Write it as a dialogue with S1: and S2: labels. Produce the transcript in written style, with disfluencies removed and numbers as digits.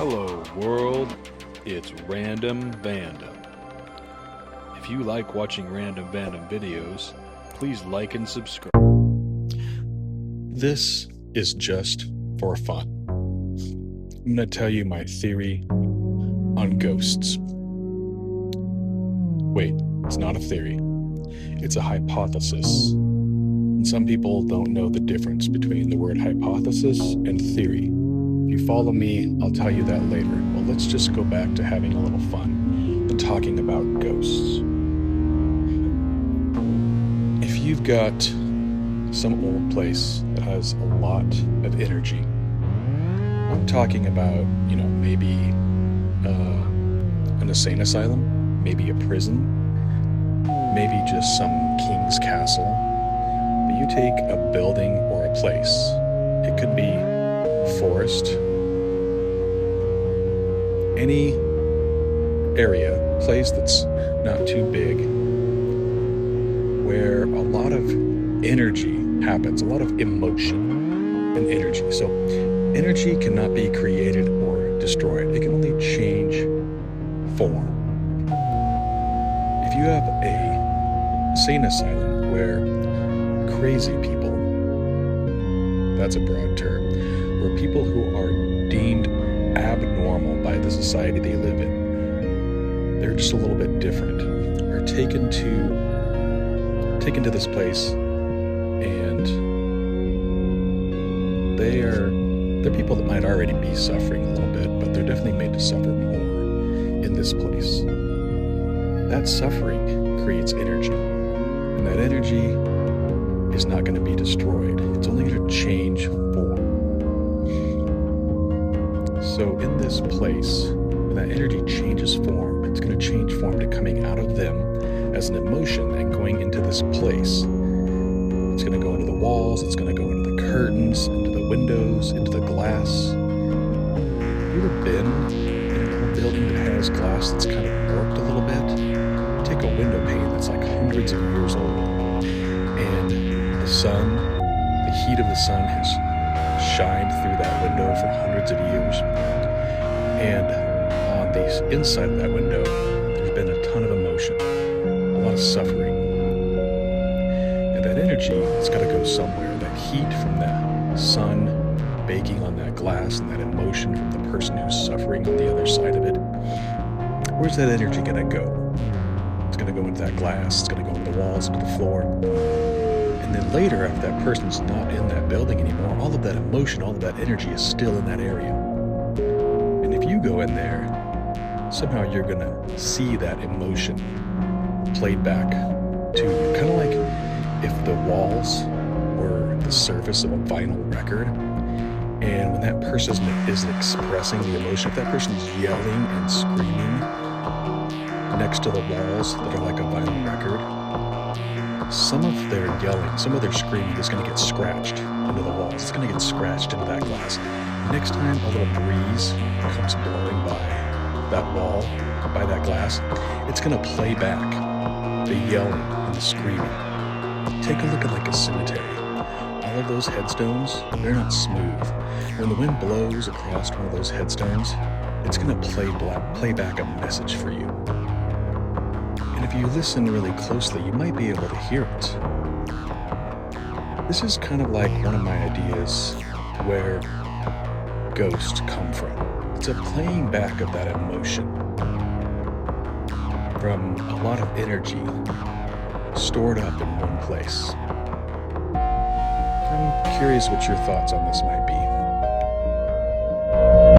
S1: Hello world, it's Random Vandom. If you like watching Random Vandom videos, please like and subscribe.
S2: This is just for fun. I'm going to tell you my theory on ghosts. Wait, it's not a theory. It's a hypothesis. And some people don't know the difference between the word hypothesis and theory. If you follow me, I'll tell you that later. Well, let's just go back to having a little fun and talking about ghosts. If you've got some old place that has a lot of energy, I'm talking about, maybe an insane asylum, maybe a prison, maybe just some king's castle. But you take a building or a place, it could be forest, any area, place that's not too big, where a lot of energy happens, a lot of emotion and energy. So energy cannot be created or destroyed. It can only change form. If you have a insane asylum where crazy people, that's a broad term, where people who are deemed abnormal by the society they live in, they're just a little bit different, are taken to this place, and they're people that might already be suffering a little bit, but they're definitely made to suffer more in this place. That suffering creates energy, and that energy is not going to be destroyed. It's only going to change form. So in this place, when that energy changes form, it's going to change form to coming out of them as an emotion and going into this place. It's going to go into the walls, it's going to go into the curtains, into the windows, into the glass. Have you ever been in a building that has glass that's kind of warped a little bit? Take a window pane that's like hundreds of years old, and the sun, the heat of the sun has shined through that window for hundreds of years, and on the inside of that window there's been a ton of emotion, a lot of suffering, and that energy has got to go somewhere. That heat from the sun baking on that glass and that emotion from the person who's suffering on the other side of it, where's that energy going to go? It's going to go into that glass, it's going to go into the walls, into the floor. And then later, after that person's not in that building anymore, all of that emotion, all of that energy is still in that area. And if you go in there, somehow you're going to see that emotion played back to you. Kind of like if the walls were the surface of a vinyl record, and when that person is expressing the emotion, if that person's yelling and screaming next to the walls that are like a vinyl record, some of their yelling, some of their screaming is going to get scratched into the walls. It's going to get scratched into that glass. Next time a little breeze comes blowing by that wall, by that glass, it's going to play back the yelling and the screaming. Take a look at like a cemetery. All of those headstones, they're not smooth. When the wind blows across one of those headstones, it's going to play back a message for you. And if you listen really closely, you might be able to hear it. This is kind of like one of my ideas where ghosts come from. It's a playing back of that emotion from a lot of energy stored up in one place. I'm curious what your thoughts on this might be.